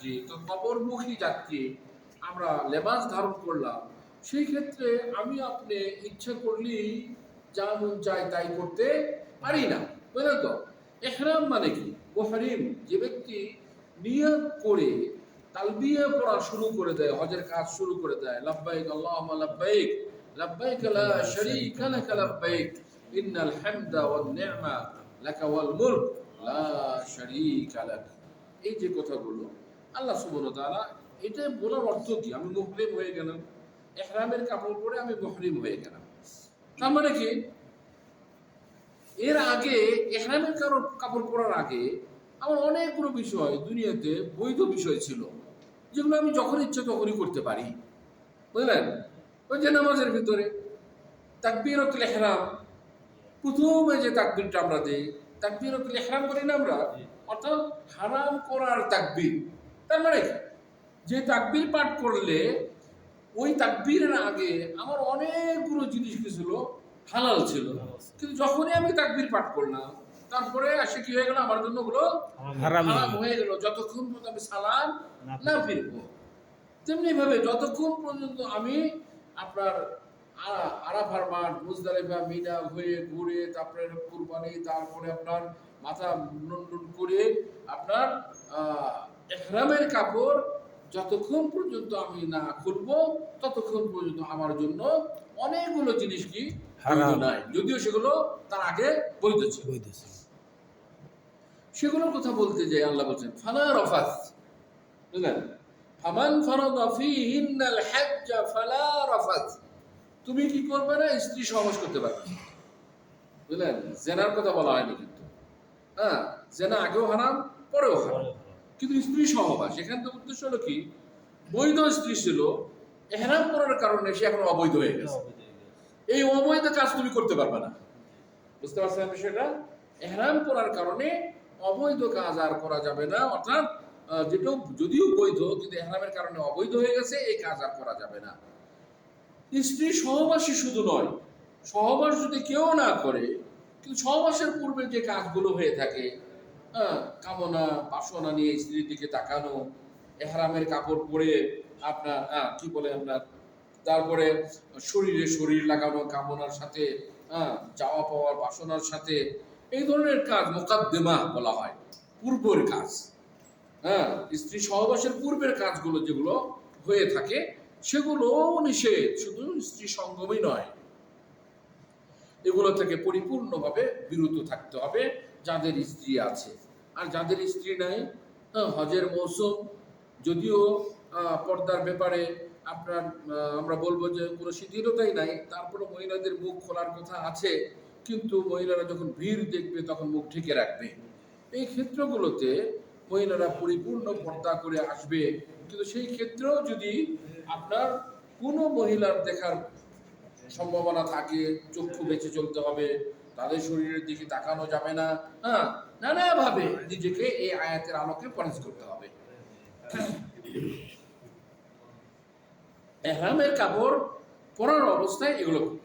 যাত্রী, তো কবরমুখী যাত্রী আমরা লেবাস ধারণ করলাম, সেই ক্ষেত্রে আমি আপনি ইচ্ছা করলেই যা মন চায় তাই করতে পারি না, বুঝলেন তো? এহরাম মানে কি? মুহরিম যে ব্যক্তি নিয়ত করে তালবিয়া পড়া শুরু করে দেয়, হজের কাজ শুরু করে দেয়, লাব্বাইক আল্লাহুম্মা লাব্বাইক, লাব্বাইক লা শারীকা লাকা লাব্বাইক, ইন্নাল হামদা ওয়ান নি'মা লাকা ওয়াল মুলক লা শারীকা লাক। এই যে কথাগুলো আল্লাহ সুবহানাহু ওয়া তাআলা, এটা বলার অর্থ কি? আমি মুহরিম হয়ে গেলাম, ইহরামের কাপড় পরে আমি মুহরিম হয়ে গেলাম। তার মানে কি? এর আগে ইহরামের কাপড় পরার আগে আমার অনেকগুলো বিষয় দুনিয়াতে বৈধ বিষয় ছিল, যেগুলো আমি যখন ইচ্ছে তখনই করতে পারি, বুঝলেন? ওই যে নামাজের ভিতরে তাকবীরাতুল ইহরাম, প্রথমে যে তাকবীরটা আমরা দেই, তাকবীরাতুল ইহরাম করি না আমরা, অর্থাৎ হারাম করার তাকবীর। তার মানে কি? যে তাকবীর পাঠ করলে ওই তাকবীরের আগে আমার অনেকগুলো জিনিস কি ছিল? হালাল ছিল। কিন্তু যখনই আমি তাকবীর পাঠ করলাম, তারপরে আসে কি হয়ে গেল? আমার জন্য ওগুলো হারাম হারাম হয়ে গেল, যতক্ষণ পর্যন্ত আমি সালাম না ফিরবো। তেমনি ভাবে যতক্ষণ পর্যন্ত আমি আপনার আরাফার মাঠ, মুজদালিফা, মিনা হয়ে ঘুরে, তারপরে কুরবানি, তারপরে আপনার মাথা মুন্ডন করে আপনার ইহরামের কাপড় যতক্ষণ পর্যন্ত আমি না খুলবো, ততক্ষণ পর্যন্ত আমার জন্য অনেকগুলো জিনিস কি বৈধ নাই, যদিও সেগুলো তার আগে বৈধ ছিল। সেগুলোর কথা বলতে যাই আল্লাহ বলছেন ফালা রাফাস, বুঝলেন? ফামান ফারাদা ফীহিন্নাল হজ্জ ফালা রাফাস, তুমি কি করবে না? স্ত্রী সহবাস করতে পারবে, বুঝলেন? জেনার কথা বলা হয়নি কিন্তু, হ্যাঁ, জেনা আগেও হারাম, পরেও হারাম, কিন্তু স্ত্রী সহবাস এখান থেকে উদ্দেশ্য হলো কি? বৈধ স্ত্রী ছিল, এহরাম করার কারণে সে এখন অবৈধ হয়ে গেছে। এই অবৈধ কাজ তুমি করতে পারবে না, বুঝতে পারছেন বিষয়টা? এহরাম করার কারণে অবৈধ কাজ আর করা যাবে না, অর্থাৎ যেটা যদিও বৈধ কিন্তু এহরামের কারণে অবৈধ হয়ে গেছে, এই কাজ আর করা যাবে না। স্ত্রী সহবাসী শুধু নয়, সহবাস যদি কেউ না করে, কিন্তু সহবাসের পূর্বে যে কাজগুলো হয়ে থাকে, হ্যাঁ, কামনা বাসনা নিয়ে স্ত্রীর দিকে তাকানো, এহরামের কাপড় পরে আপনার কি বলে আপনার, তারপরে শরীরে শরীর লাগানো কামনার সাথে, হ্যাঁ, যাওয়া পাওয়ার বাসনার সাথে, এই ধরনের কাজ মোকাদ্দেমা বলা হয়, পূর্বের কাজ। হ্যাঁ, স্ত্রী সহবাসের পূর্বের কাজগুলো যেগুলো হয়ে থাকে সেগুলো নিষেধ, শুধু স্ত্রী সঙ্গমই নয়, এগুলো থেকে পরিপূর্ণভাবে বিরত থাকতে হবে যাদের স্ত্রী আছে। আর যাদের স্ত্রী নাই, হজের মৌসুম, যদিও পর্দার ব্যাপারে আপনার আমরা বলবো যে কোনো শিথিলতাই নাই, তারপরে মহিলাদের মুখ খোলার কথা আছে, কিন্তু মহিলারা যখন ভিড় দেখবে তখন মুখ ঢেকে রাখবে। এই ক্ষেত্রগুলোতে মহিলারা পরিপূর্ণ পর্দা করে আসবে, কিন্তু সেই ক্ষেত্রেও যদি আপনার কোনো মহিলার দেখার সম্ভাবনা থাকে, চক্ষু বেঁচে চলতে হবে, তাদের শরীরের দিকে তাকানো যাবে না, হ্যাঁ, নানাভাবে নিজেকে এই আয়াতের আলোকে পরহেজ করতে হবে। ইহরামের কাপড় পরার অবস্থায়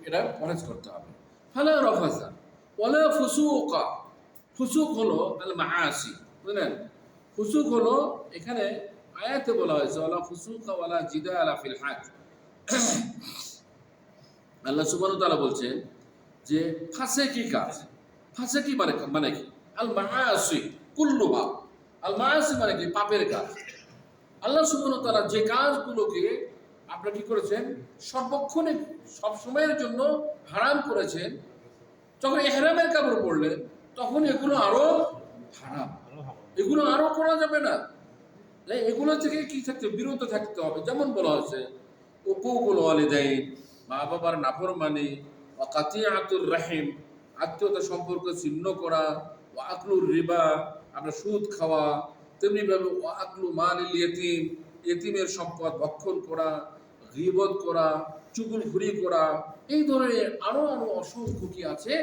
এটা পরহেজ করতে হবে। ফালা রাফাসা ওয়ালা ফুসুকা, ফুসুক হলো আল মাআসি, বুঝলেন? ফুসুক হলো এখানে আয়াতে বলা হয়েছে ওয়ালা ফুসুকা ওয়ালা জিদালা ফিল হজ। আল্লাহ সুবহানাহু ওয়া তাআলা বলছেন যে ফাসেকি কাজ, ফাসেকি মানে কি? আল মাআসি কুল্লুহা, আল মাআসি মানে কি? পাপের কাজ। আল্লাহ সুবহানাহু ওয়া তাআলা যে কাজগুলোকে আপনারা কি করেছেন? সর্বক্ষণে সব সময়ের জন্য হারাম করেছেন, যখন ইহরামের কাপড় পরলেন তখন এগুলো আরো হারাম, এগুলো আরো করা যাবে না। এগুলো থেকে কি থাকতে বিরত থাকতে হবে। যেমন বলা হয়েছে উকুকুল ওয়ালিদাইন, মা বাবার নাফরমানি, ওয়া কাতিআতুর রাহিম, আত্মীয়তা সম্পর্ক ছিন্ন করা, ওয়া আকলুর রিবা, আমরা সুদ খাওয়া, তেমনি ভাবে ওয়া আকলু মালিল ইয়েতিম, ইয়েতিমের সম্পদ ভক্ষণ করা, গীবত করা, চুগলখুরি করা, এই ধরনের আরো আরো অসংখ্য কি আছে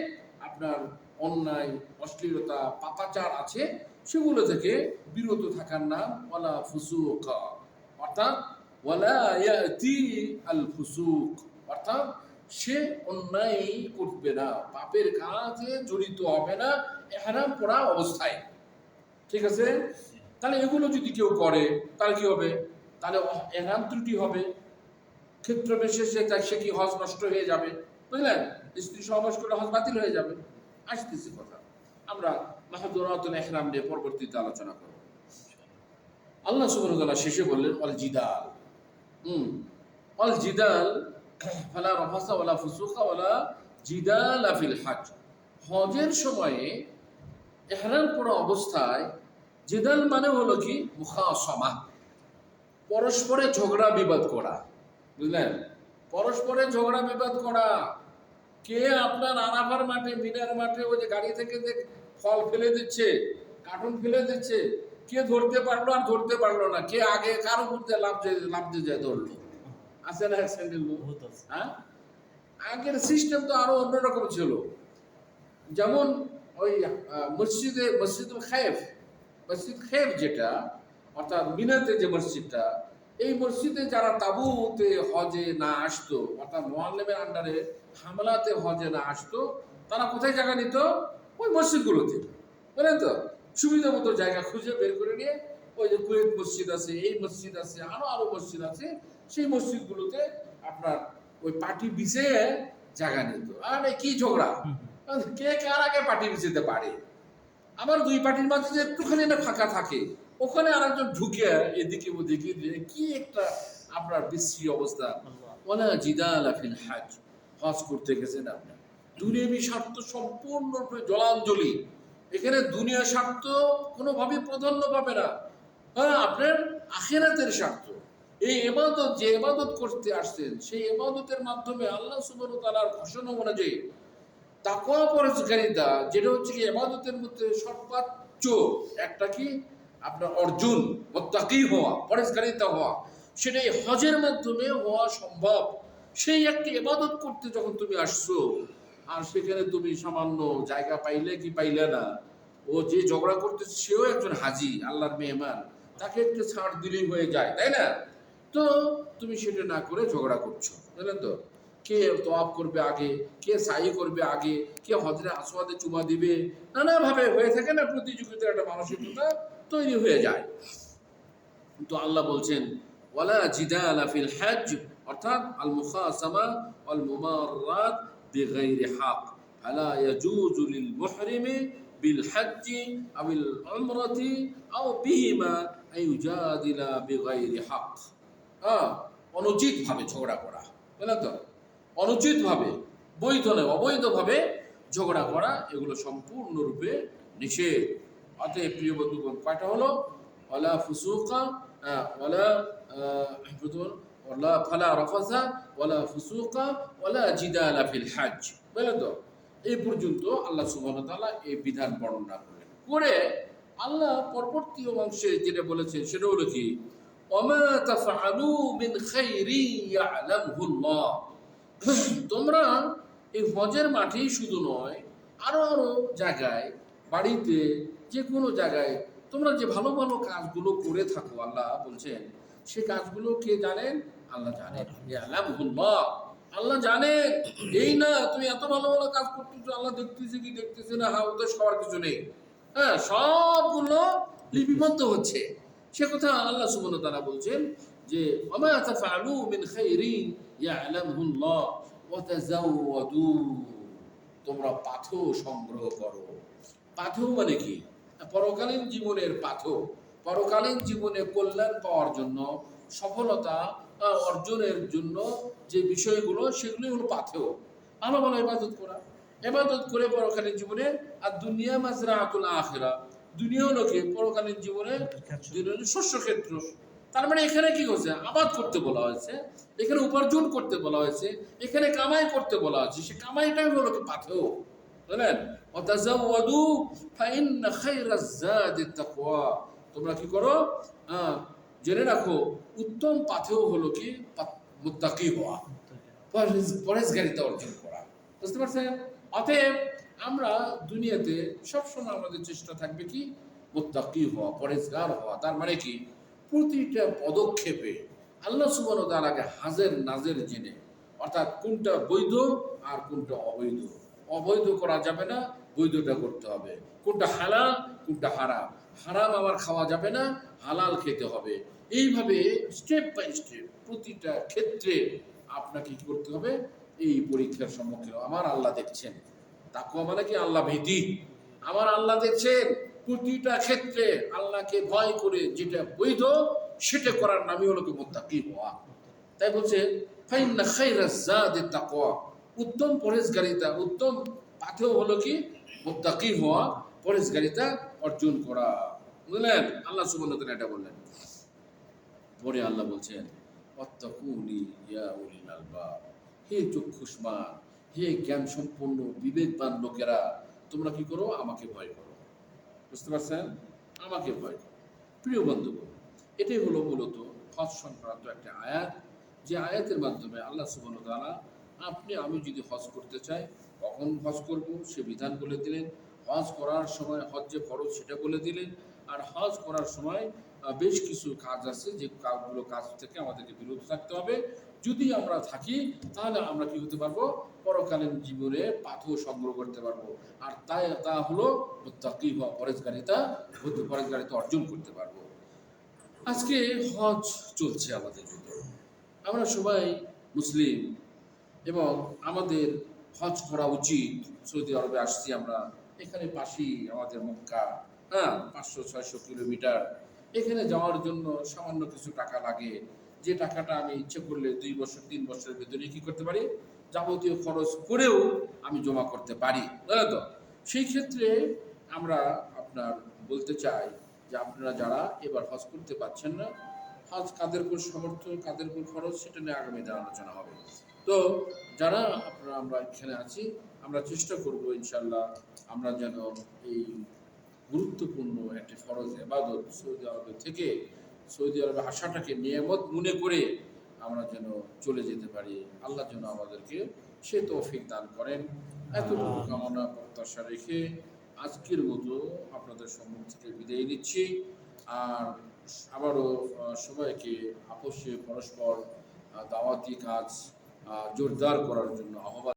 আপনার অন্যায়, অশ্লীলতা, পাপাচার আছে, সেগুলো থেকে বিরত থাকার নাম ওয়ালা ফুসুকা, অর্থাৎ ওয়ালা ইয়াতি আল ফুসুক, অর্থাৎ সে অন্যায় করবে না, পাপের কাজে জড়িত হবে না ইহরাম পরা অবস্থায়। ঠিক আছে? তাহলে এগুলো যদি কেউ করে তাহলে কি হবে? তাহলে এহরাম ত্রুটি হবে, ক্ষেত্র বিশেষে সে কি হজ নষ্ট হয়ে যাবে, বুঝলেন? স্ত্রী সহবাস করে হজ বাতিল হয়ে যাবে। আসতেছি কথা, আমরা মাহদুরাতুল ইহরাম নিয়ে পরবর্তীতে আলোচনা করব। আল্লাহ সুবহানাহু ওয়া তাআলা শেষে বললেন অল জিদাল, অল জিদাল ফালা রাফাসা ওয়ালা ফুসুকা ওয়ালা জিদাল ফিল হজ। হজের সময়ে ইহরাম পরা অবস্থায় জিদাল মানে হলো কি মুখাসামা, পরস্পরে ঝগড়া বিবাদ করা, বুঝলেন? পরস্পরে ঝগড়া বিবাদ করা। কে আপনার আরাফার মাঠে, মিনার মাঠে ওই যে গাড়ি থেকে যে ফল ফেলে দিচ্ছে, কার্টুন ফেলে দিচ্ছে, কে ধরতে পারলো আর ধরতে পারলো না, কে আগে কার উপর দিয়ে লাফ দিয়ে যায় ধরলো, আছে না অ্যাক্সিডেন্ট? হ্যাঁ, আগের সিস্টেম তো আরো অন্যরকম ছিল। যেমন ওই মসজিদুল খায়েফ, মসজিদ খায়েফ যেটা অর্থাৎ মিনাতে যে মসজিদটা, এই মসজিদে যারা তাবুতে হজে না আসতো, অর্থাৎ মুআল্লিমের আন্ডারে হামলাতে হজে না আসতো, তারা কোথায় জায়গা নিত? ওই মসজিদগুলোতে, বুঝলেন তো? সুবিধা মতো জায়গা খুঁজে বের করে নিয়ে ওই যে কুয়েত মসজিদ আছে, এই মসজিদ আছে, আরো মসজিদ আছে, সেই মসজিদগুলোতে আপনার ওই পাটি বিছিয়ে জায়গা নিত। আর কি ঝগড়া, কে কার আগে পাটি বিছাতে পারে। আবার দুই পার্টির মাঝে যে একটুখানি না ফাঁকা থাকে, ওখানে আরেকজন ঢুকে এদিকে ওদিকে কি একটা আপনার বিশ্রী অবস্থা। ওয়ালা জিদালা ফিল হজ, হজ করতে গেছেন আপনি, দুনিয়াবি স্বার্থ সম্পূর্ণরূপে জলাঞ্জলি। এখানে দুনিয়া স্বার্থ কোনোভাবে প্রাধান্য পাবে না। হ্যাঁ, আপনার আখিরাতের স্বার্থ। এই ইবাদত, যে ইবাদত করতে আসছেন, সেই ইবাদতের মাধ্যমে আল্লাহ সুবহানাহু ওয়া তাআলার ঘোষণা অনুযায়ী তাকওয়া পরহেজগারিতা, যেটা হচ্ছে কি ইবাদতের মধ্যে সর্বোচ্চ একটা কি আপনার অর্জন, মুত্তাকি হওয়া, পরহেজগারিতা হওয়া, সেটাই হজের মাধ্যমে হওয়া সম্ভব। সেই একটা ইবাদত করতে যখন তুমি আসছো, আর সেখানে তুমি সামান্য জায়গা পাইলে কি পাইলে না, ও যে ঝগড়া করতেছে সেও একজন হাজি, আল্লাহর মেহমান, তাকে একটু ছাড় দিলেই হয়ে যায়, তাই না? তো তুমি সেটা না করে ঝগড়া করছো, বুঝলেন তো? কে তোয়াব করবে আগে, কে সাই করবে আগে, কে হজরে আসওয়াদে চুমা দিবে, নানাভাবে হয়ে থাকে না, প্রতিযোগিতার একটা মানসিকতা তৈরি হয়ে যায়। তো আল্লাহ বলছেন ওয়ালা জিদালা ফিল হজ, অর্থাৎ আল মুখাসামা ওয়াল মুমাররাত বিগাইরি হক ফালা ইয়াজুজু লিল মুহরিমি বিল হজ আবিল উমরাতি আও বিহিমা আইয়ুজাদিলা বিগাইরি হক। হ্যাঁ, অনুচিত ভাবে ঝগড়া করা, বুঝলেন তো? অনুচিত ভাবে, বৈধ নয়, অবৈধভাবে ঝগড়া করা, এগুলো সম্পূর্ণরূপে নিষেধ। অতএব প্রিয় বন্ধুগণ, কয়টা হলো? ওয়ালা ফুসুকা ওয়ালা ওয়ালা ফালা রাফাসা ওয়ালা ফুসুকা ওয়ালা জিদালা ফিল হজ, বুঝলেন তো? এই পর্যন্ত আল্লাহ সুবহানাহু ওয়া তাআলা এই বিধান বর্ণনা করলেন। করে আল্লাহ পরবর্তী অংশে যেটা বলেছেন সেটা হলো কি ওমা তাফআলু মিন খাইরি ইয়ালামহুল্লাহ। তোমরা এই হজের মাঠেই শুধু নয়, আরো জায়গায়, বাড়িতে, যে কোনো জায়গায় তোমরা যে ভালো ভালো কাজগুলো করে থাকো, আল্লাহ বলছেন সে কাজগুলো কে জানেন? আল্লাহ জানেন। ইয়ালামহুল্লাহ, আল্লাহ জানেন। এই না তুমি এত ভালো ভালো কাজ করতেছো, আল্লাহ দেখতেছে কি দেখতেছে না, হ্যাঁ, ওদের সবার কিছু নেই। হ্যাঁ, সবগুলো লিপিবদ্ধ হচ্ছে। সে কথা আল্লাহ সুবহানাহু ওয়া তাআলা বলছেন যে ওমা তাফআলু মিন খাইরিন ইয়ালামহুল্লাহ ওয়া তাযাওয়াদু, তোমরা পাথেয় সংগ্রহ করো। পাথেয় মানে কি? পরকালীন জীবনের পাথেয়, পরকালীন জীবনে কল্যাণ পাওয়ার জন্য, সফলতা অর্জনের জন্য যে বিষয়গুলো, সেগুলোই হলো পাথেয়। ভালো ভালো ইবাদত করা, ইবাদত করে পরকালীন জীবনে, আর দুনিয়া মাজরাআতুল আখিরা, দুনিয়া লোকে পরকালীন জীবনে শস্য ক্ষেত্র। তার মানে এখানে কি করছে? আবাদ করতে বলা হয়েছে, এখানে উপার্জন করতে বলা হয়েছে, এখানে কামাই করতে বলা হয়েছে। সে কামাইটাই হলো কি পাথেয়, বুঝলেন? ওয়াতাযাওয়াদু ফাইন্না খায়রাজ যাদিত তাকওয়া, তোমরা কি করো? জেনে রাখো উত্তম পাথেয় হলো কি মুত্তাকি হওয়া, পরহেজগারিতা অর্জন করা। বুঝতে পারছেন? অতএব আমরা দুনিয়াতে সবসময় আমাদের চেষ্টা থাকবে কি মুত্তাকি হওয়া, পরহেজগার হওয়া। তার মানে কি প্রতিটা পদক্ষেপে আল্লাহ সুবহানাহু ওয়া তাআলাকে হাজের নাজের জেনে, অর্থাৎ কোনটা বৈধ আর কোনটা অবৈধ। অবৈধ করা যাবে না, বৈধটা করতে হবে। কোনটা হালাল, কোনটা হারাম, হারাম আমার খাওয়া যাবে না, হালাল খেতে হবে। এইভাবে স্টেপ বাই স্টেপ প্রতিটা ক্ষেত্রে আপনাকে কি করতে হবে, এই পরীক্ষার সম্মুখীন আমার আল্লাহ দেখছেন। তাকওয়া মানে কি আল্লাহ ভীতি, আমার আল্লাহ দেখছেন। প্রতিটা ক্ষেত্রে আল্লাহকে ভয় করে যেটা বৈধ সেটা করার নামই হলো কি মুত্তাকি হওয়া। তাই বলছে ফাইন্না খায়রাজ যাদি তাকওয়া, উত্তম পরহেজগারিতা, উত্তম পাথেয় হলো কি মুত্তাকি হওয়া, পরহেজগারিতা অর্জন করা। বুঝলেন, আল্লাহ সুবহানাহু ওয়া তাআলা এটা বললেন। পরে আল্লাহ বলছেন ওয়াত্তাকুনি ইয়া উলিল আলবাব, হে চক্ষুষ্মান, হে জ্ঞান সম্পন্ন বিবেকবান লোকেরা, তোমরা কি করো, আমাকে ভয় করো। বুঝতে পারছেন, আমাকে ভয় করো। প্রিয় বন্ধুগণ, এটাই হলো মূলত হজ সংক্রান্ত একটা আয়াত, যে আয়াতের মাধ্যমে আল্লাহ সুবহানাহু ওয়া তাআলা আপনি আমি যদি হজ করতে চাই কখন হজ করব সে বিধান বলে দিলেন, হজ করার সময় হজ যে ফরজ সেটা বলে দিলেন, আর হজ করার সময় বেশ কিছু কাজ আছে যে কাজ থেকে আমাদেরকে বিরত থাকতে হবে। যদি আমরা থাকি তাহলে আমরা কি হতে পারবো, পরকালীন জীবনে পাথর সংগ্রহ করতে পারবো। আর তা হলো মুত্তাকি হওয়া, পরহেজগারিতা অর্জন করতে পারবো। আজকে হজ চলছে আমাদের ভিতর, আমরা সবাই মুসলিম এবং আমাদের হজ করা উচিত। সৌদি আরবে আসছি আমরা, এখানে পাশেই আমাদের মক্কা, হ্যাঁ, 500-600 কিলোমিটার। এখানে যাওয়ার জন্য সামান্য কিছু টাকা লাগে, যে টাকাটা আমি ইচ্ছে করলে 2 বছর 3 বছরের ভেতরে কি করতে পারি, যাবতীয় খরচ করেও আমি জমা করতে পারি, বুঝলেন তো। সেই ক্ষেত্রে আমরা আপনার বলতে চাই যে আপনারা যারা এবার হজ করতে পারছেন না, হজ কাদের উপর সমর্থ কাদের উপর খরচ সেটা নিয়ে আগামীতে আলোচনা হবে। তো যারা আপনারা আমরা এখানে আছি, আমরা চেষ্টা করব ইনশাল্লাহ আমরা যেন এই গুরুত্বপূর্ণ একটি ফরজ ইবাদত সৌদি আরবে থেকে, সৌদি আরবে আসাটাকে নিয়ামত মনে করে আমরা যেন চলে যেতে পারি। আল্লাহ যেন আমাদেরকে সে তৌফিক দান করেন। এতটুকু কামনা প্রত্যাশা রেখে আজকের মতো আপনাদের সম্মুখ থেকে বিদায় নিচ্ছি। আর আবারও সবাইকে আপসে পরস্পর দাওয়াতি কাজ জোরদার করার জন্য আহ্বান